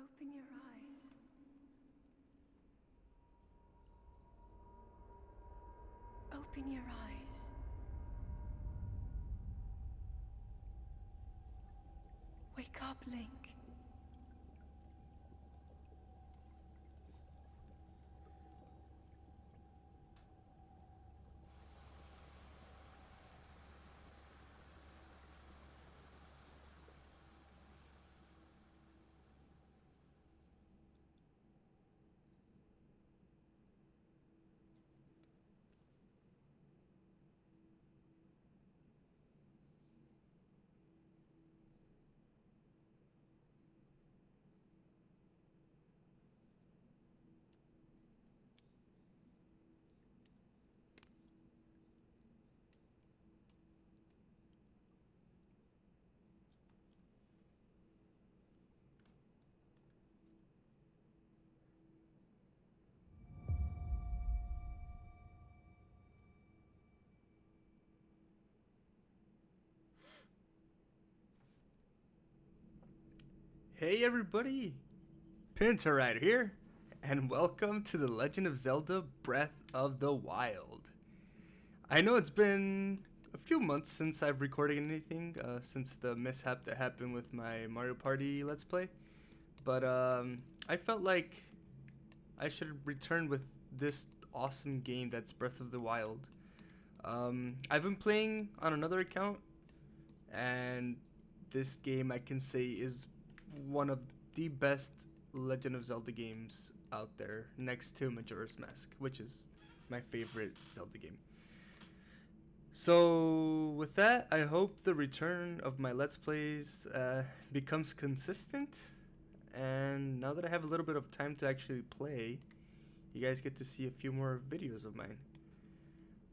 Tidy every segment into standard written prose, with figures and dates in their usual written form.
Open your eyes. Open your eyes. Wake up, Link. Hey everybody, Pinter right here, and welcome to The Legend of Zelda Breath of the Wild. I know it's been a few months since I've recorded anything, since the mishap that happened with my Mario Party Let's Play, but I felt like I should return with this awesome game that's Breath of the Wild. I've been playing on another account, and this game I can say is one of the best Legend of Zelda games out there, next to Majora's Mask, which is my favorite Zelda game. So with that, I hope the return of my Let's Plays becomes consistent, and now that I have a little bit of time to actually play, you guys get to see a few more videos of mine.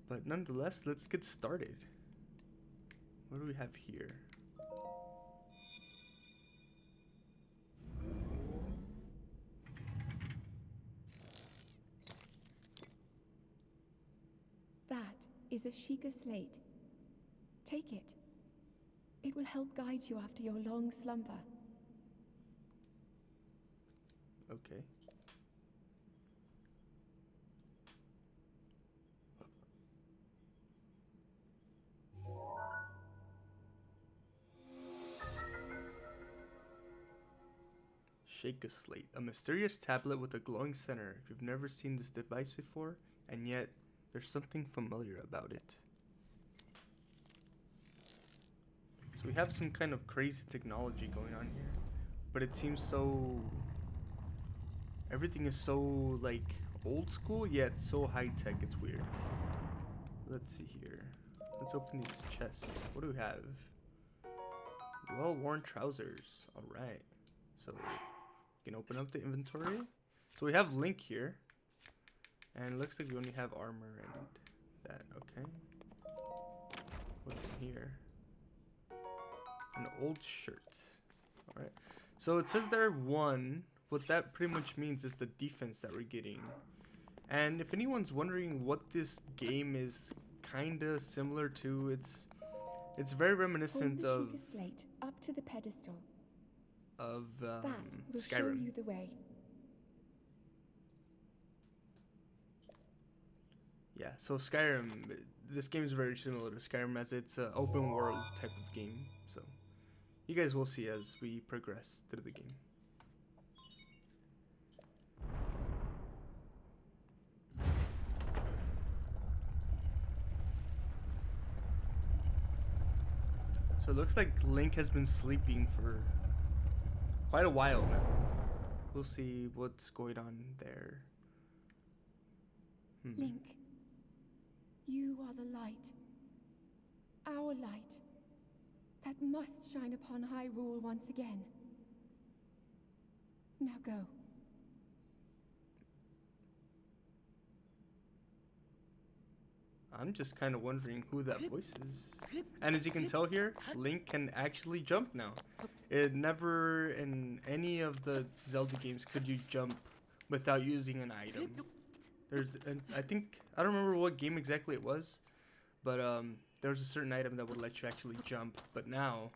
But nonetheless, let's get started. What do we have here? That is a Sheikah slate. Take it. It will help guide you after your long slumber. Okay. Shake a slate, a mysterious tablet with a glowing center. You've never seen this device before, and yet there's something familiar about it. So we have some kind of crazy technology going on here, but it seems so... everything is so, like, old school, yet so high-tech, it's weird. Let's see here. Let's open these chests. What do we have? Well-worn trousers. Alright. So... you can open up the inventory. So we have Link here, and it looks like we only have armor and that. Okay, what's in here? An old shirt. All right, so it says there 1. What that pretty much means is the defense that we're getting. And if anyone's wondering what this game is kinda similar to, it's very reminiscent Hold of the Sheikah slate up to the pedestal. of That will show Skyrim. you the way. Yeah, so Skyrim, this game is very similar to Skyrim as it's an open world type of game. So you guys will see as we progress through the game. So it looks like Link has been sleeping for quite a while now. We'll see what's going on there. Link, you are the light. Our light. That must shine upon Hyrule once again. Now go. I'm just kind of wondering who that voice is. And as you can tell here, Link can actually jump now. It never in any of the Zelda games could you jump without using an item. I don't remember what game exactly it was, but there was a certain item that would let you actually jump, but now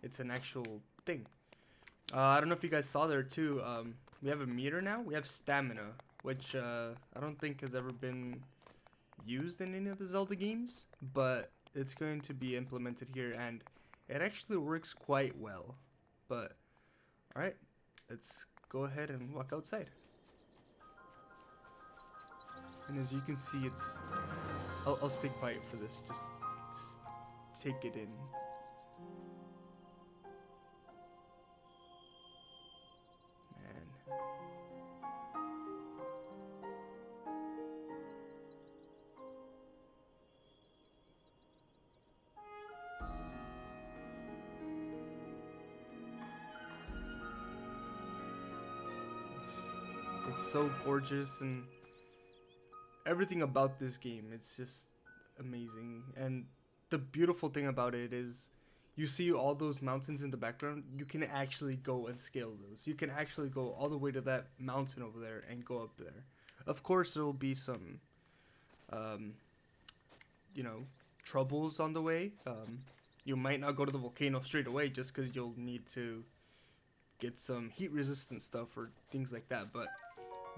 it's an actual thing. I don't know if you guys saw there too. We have a meter now. We have stamina, which I don't think has ever been used in any of the Zelda games, but it's going to be implemented here, and it actually works quite well. But all right, let's go ahead and walk outside. And as you can see, I'll stay quiet for this. Just take it in. Man. It's so gorgeous, and everything about this game, it's just amazing. And the beautiful thing about it is you see all those mountains in the background. You can actually go and scale those. You can actually go all the way to that mountain over there and go up there. Of course, there will be some you know, troubles on the way. You might not go to the volcano straight away just because you'll need to get some heat resistant stuff or things like that, but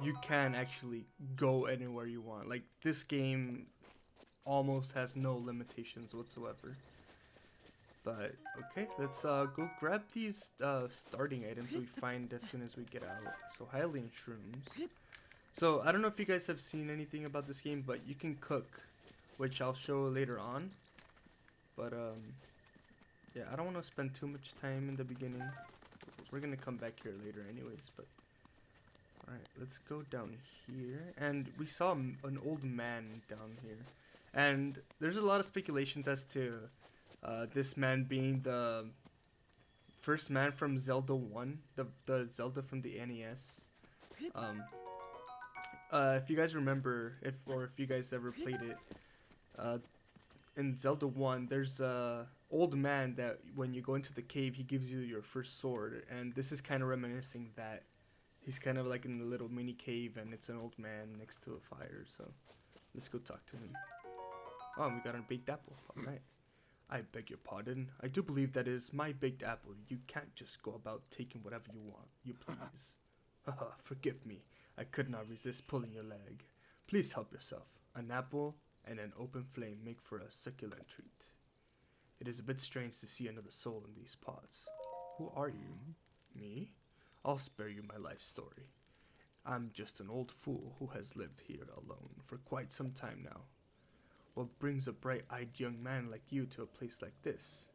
you can actually go anywhere you want. Like, this game almost has no limitations whatsoever. But okay, let's go grab these starting items we find as soon as we get out. So Hylian shrooms. So I don't know if you guys have seen anything about this game, but you can cook, which I'll show later on. But yeah, I don't want to spend too much time in the beginning. We're gonna come back here later anyways, but alright, let's go down here. And we saw an old man down here, and there's a lot of speculations as to this man being the first man from Zelda 1, the Zelda from the NES. If you guys remember, if you guys ever played it, in Zelda 1, there's a old man that when you go into the cave, he gives you your first sword, and this is kind of reminiscing that. He's kind of like in a little mini cave, and it's an old man next to a fire, so let's go talk to him. Oh, we got a baked apple. Alright. I beg your pardon. I do believe that is my baked apple. You can't just go about taking whatever you want, you please. Haha, forgive me. I could not resist pulling your leg. Please help yourself. An apple and an open flame make for a succulent treat. It is a bit strange to see another soul in these pots. Who are you? Me? I'll spare you my life story. I'm just an old fool who has lived here alone for quite some time now. What brings a bright-eyed young man like you to a place like this?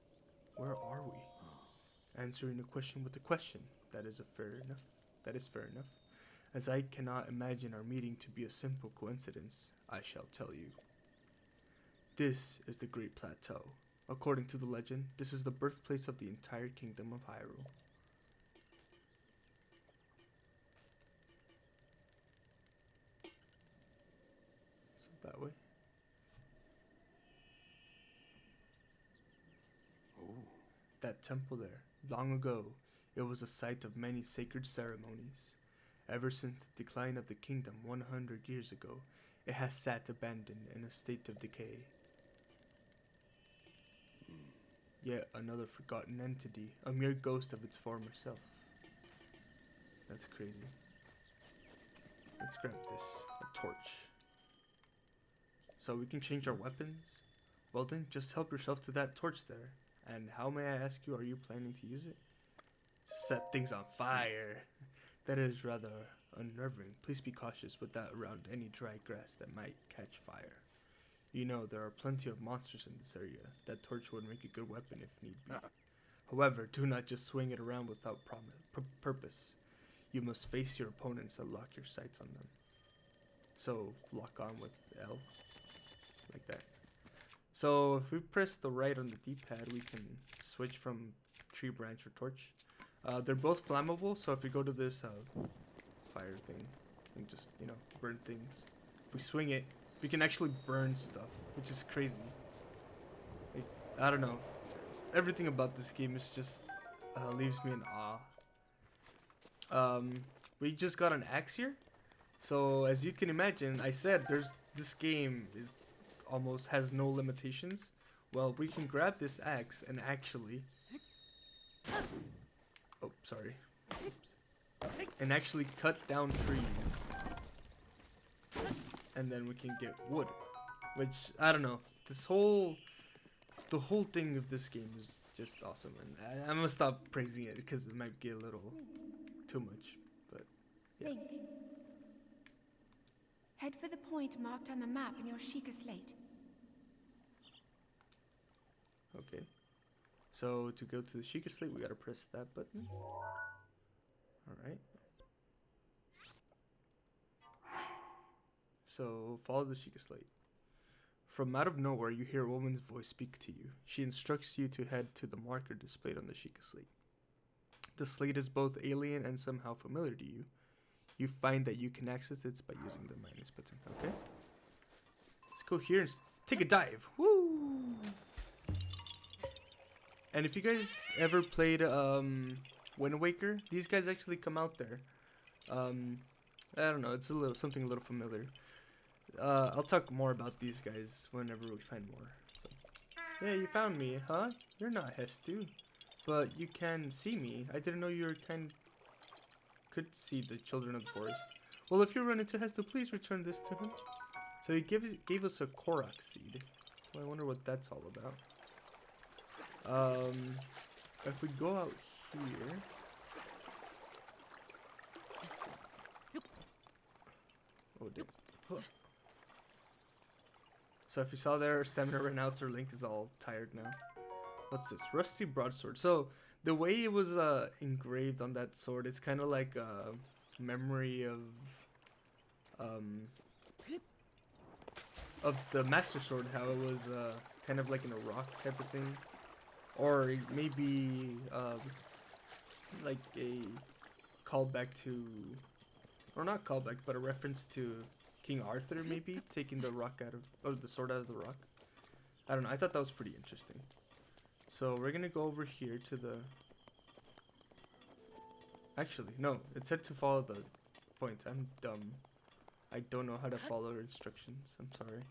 Where are we? Answering a question with a question. That is fair enough. As I cannot imagine our meeting to be a simple coincidence, I shall tell you. This is the Great Plateau. According to the legend, this is the birthplace of the entire kingdom of Hyrule. So that way. Oh, that temple there. Long ago, it was a site of many sacred ceremonies. Ever since the decline of the kingdom 100 years ago, it has sat abandoned in a state of decay. Yet another forgotten entity, a mere ghost of its former self. That's crazy. Let's grab this, a torch. So we can change our weapons? Well then, just help yourself to that torch there. And how, may I ask you, are you planning to use it? To set things on fire. That is rather unnerving. Please be cautious with that around any dry grass that might catch fire. You know, there are plenty of monsters in this area. That torch would make a good weapon if need be. However, do not just swing it around without purpose. You must face your opponents and lock your sights on them. So, lock on with L. Like that. So, if we press the right on the D-pad, we can switch from tree branch or torch. They're both flammable, so if we go to this fire thing, and just, you know, burn things. If we swing it, we can actually burn stuff, which is crazy. Like, I don't know. Everything about this game is just leaves me in awe. We just got an axe here, so as you can imagine, I said this game is almost has no limitations. Well, we can grab this axe and actually. Oh, sorry. and actually cut down trees. And then we can get wood. Which, I don't know. The whole thing of this game is just awesome. And I'm gonna stop praising it because it might get a little too much. But, yeah. Link. Head for the point marked on the map in your Sheikah slate. Okay. So to go to the Sheikah slate, we gotta press that button. Alright. So follow the Sheikah slate. From out of nowhere, you hear a woman's voice speak to you. She instructs you to head to the marker displayed on the Sheikah slate. The slate is both alien and somehow familiar to you. You find that you can access it by using the minus button. Okay. Let's go here and take a dive. Woo! And if you guys ever played Wind Waker, these guys actually come out there. I don't know, it's something a little familiar. I'll talk more about these guys whenever we find more. So, yeah, you found me, huh? You're not Hestu, but you can see me. I didn't know you could see the children of the forest. Well, if you run into Hestu, please return this to him. So he gave us a Korok seed. Well, I wonder what that's all about. If we go out here. Oh, dude. So if you saw there, stamina ran out, so Link is all tired now. What's this? Rusty broadsword. So the way it was engraved on that sword, it's kind of like a memory of the Master Sword, how it was kind of like in a rock type of thing, or maybe like a callback to, or not callback, but a reference to King Arthur, maybe taking the rock out of, or the sword out of the rock. I don't know. I thought that was pretty interesting. So we're gonna go over here to the. Actually, no. It said to follow the point. I'm dumb. I don't know how to follow instructions. I'm sorry.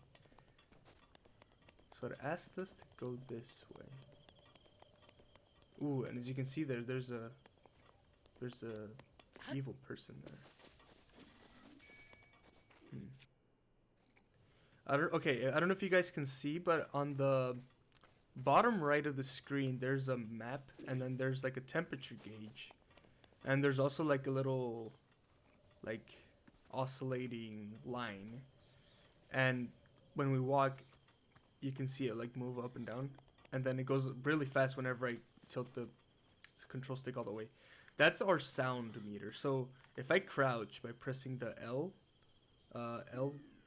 So it asked us to go this way. Ooh, and as you can see there, there's a evil person there. I don't know if you guys can see, but on the bottom right of the screen, there's a map, and then there's like a temperature gauge, and there's also like a little, like, oscillating line, and when we walk, you can see it like move up and down, and then it goes really fast whenever I tilt the control stick all the way. That's our sound meter. So if I crouch by pressing the L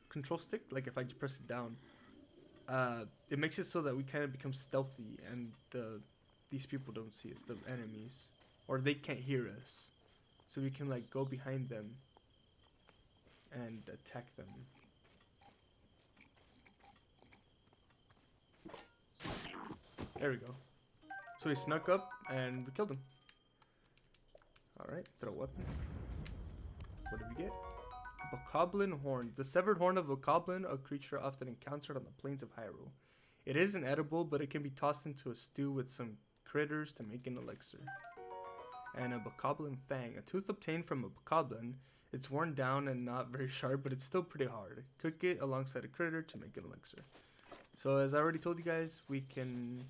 control stick, like if I just press it down, it makes it so that we kind of become stealthy, and these people don't see us, the enemies, or they can't hear us, so we can like go behind them and attack them. There we go. So he snuck up and we killed him. Alright, throw a weapon. What did we get? Bokoblin horn. The severed horn of Bokoblin, a creature often encountered on the plains of Hyrule. It isn't edible, but it can be tossed into a stew with some critters to make an elixir. And a Bokoblin fang. A tooth obtained from a Bokoblin. It's worn down and not very sharp, but it's still pretty hard. Cook it alongside a critter to make an elixir. So as I already told you guys, we can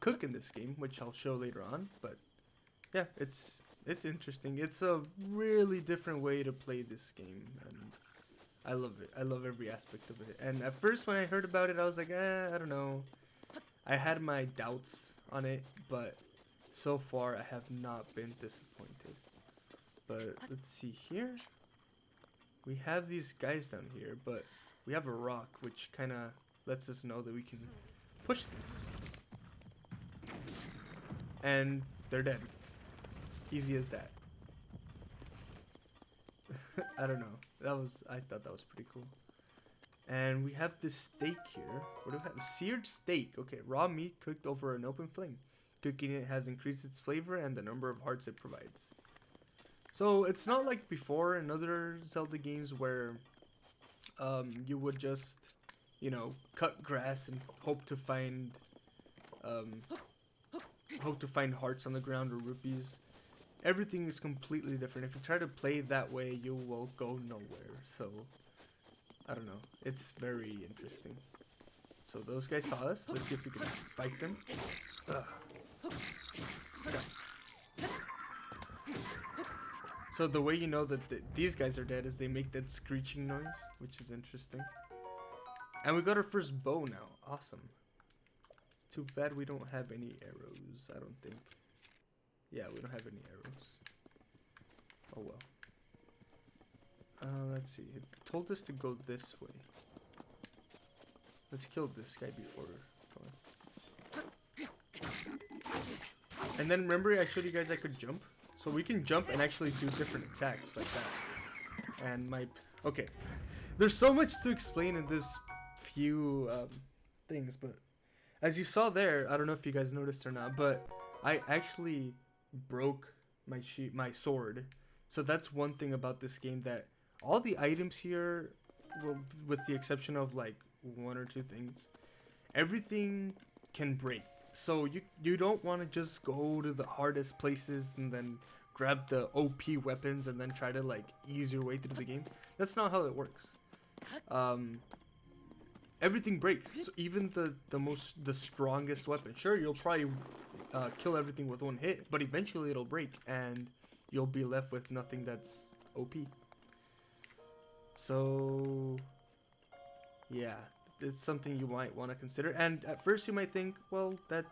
cook in this game, which I'll show later on. But yeah, it's interesting. It's a really different way to play this game, and I love it. I love every aspect of it. And at first when I heard about it, I was like, I don't know. I had my doubts on it, but so far I have not been disappointed. But let's see here. We have these guys down here, but we have a rock, which kind of lets us know that we can push this. And they're dead. Easy as that. I don't know. I thought that was pretty cool. And we have this steak here. What do we have? Seared steak. Okay, raw meat cooked over an open flame. Cooking it has increased its flavor and the number of hearts it provides. So it's not like before in other Zelda games where you would just, you know, cut grass and hope to find hearts on the ground or rupees. everything is completely different. If you try to play that way, you will go nowhere. So, I don't know. It's very interesting. So those guys saw us. Let's see if we can fight them. Ugh. So the way you know that these guys are dead is they make that screeching noise, which is interesting. And we got our first bow now. Awesome. Too bad we don't have any arrows, I don't think. Yeah, we don't have any arrows. Oh well. Let's see. It told us to go this way. Let's kill this guy before going. And then remember I showed you guys I could jump? So we can jump and actually do different attacks like that. And my... Okay. There's so much to explain in this few things, but... As you saw there, I don't know if you guys noticed or not, but I actually broke my sword. So that's one thing about this game, that all the items here, well, with the exception of like one or two things, everything can break. So you don't want to just go to the hardest places and then grab the OP weapons and then try to like ease your way through the game. That's not how it works. Everything breaks. So even the strongest weapon. Sure, you'll probably kill everything with one hit, but eventually it'll break and you'll be left with nothing that's OP. So yeah, it's something you might want to consider. And at first you might think, well, that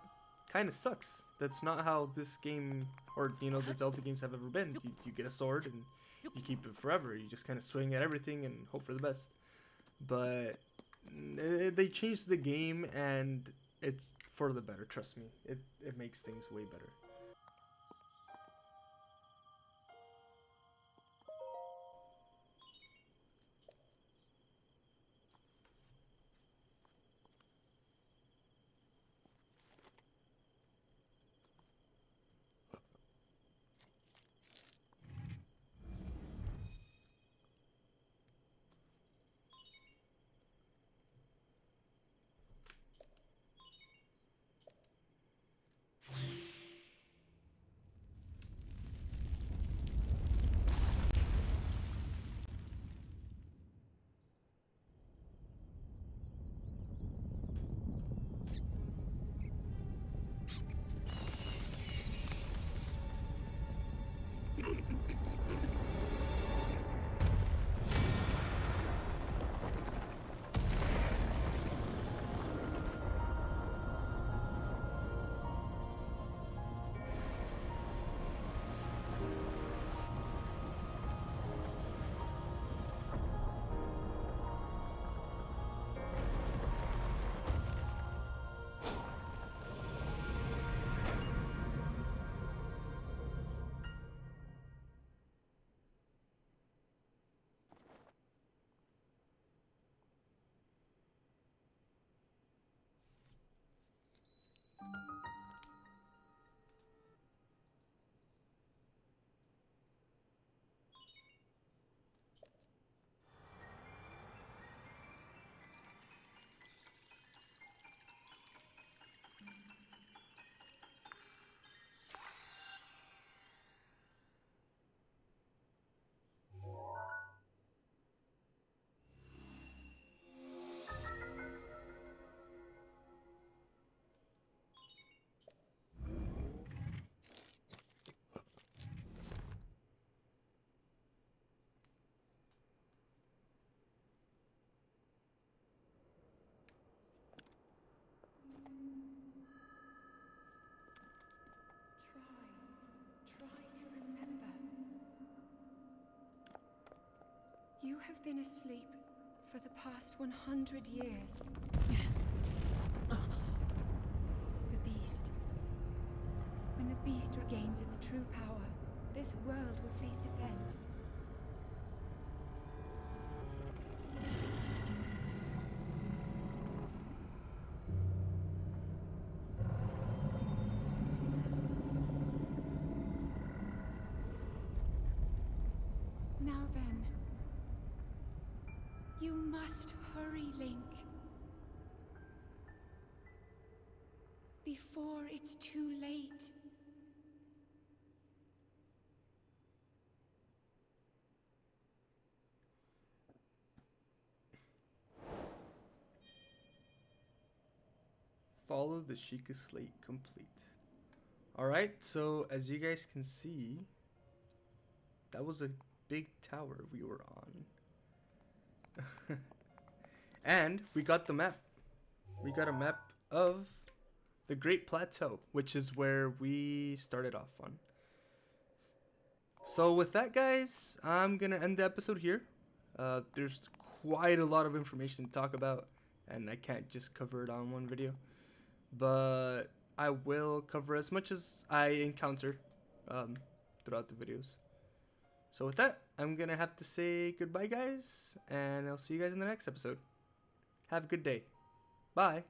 kind of sucks. That's not how this game, or you know, the Zelda games have ever been. You get a sword and you keep it forever. You just kind of swing at everything and hope for the best. But they changed the game and it's for the better, trust me. It makes things way better. Try to remember. You have been asleep for the past 100 years. The beast. When the beast regains its true power, this world will face its end. Now then, you must hurry, Link. Before it's too late. follow the Sheikah Slate complete. Alright, so as you guys can see, that was a big tower we were on. And we got the map. We got a map of the Great Plateau, which is where we started off on. So with that, guys, I'm gonna end the episode here. There's quite a lot of information to talk about, and I can't just cover it on one video. But I will cover as much as I encounter throughout the videos. So with that, I'm gonna have to say goodbye, guys, and I'll see you guys in the next episode. Have a good day. Bye.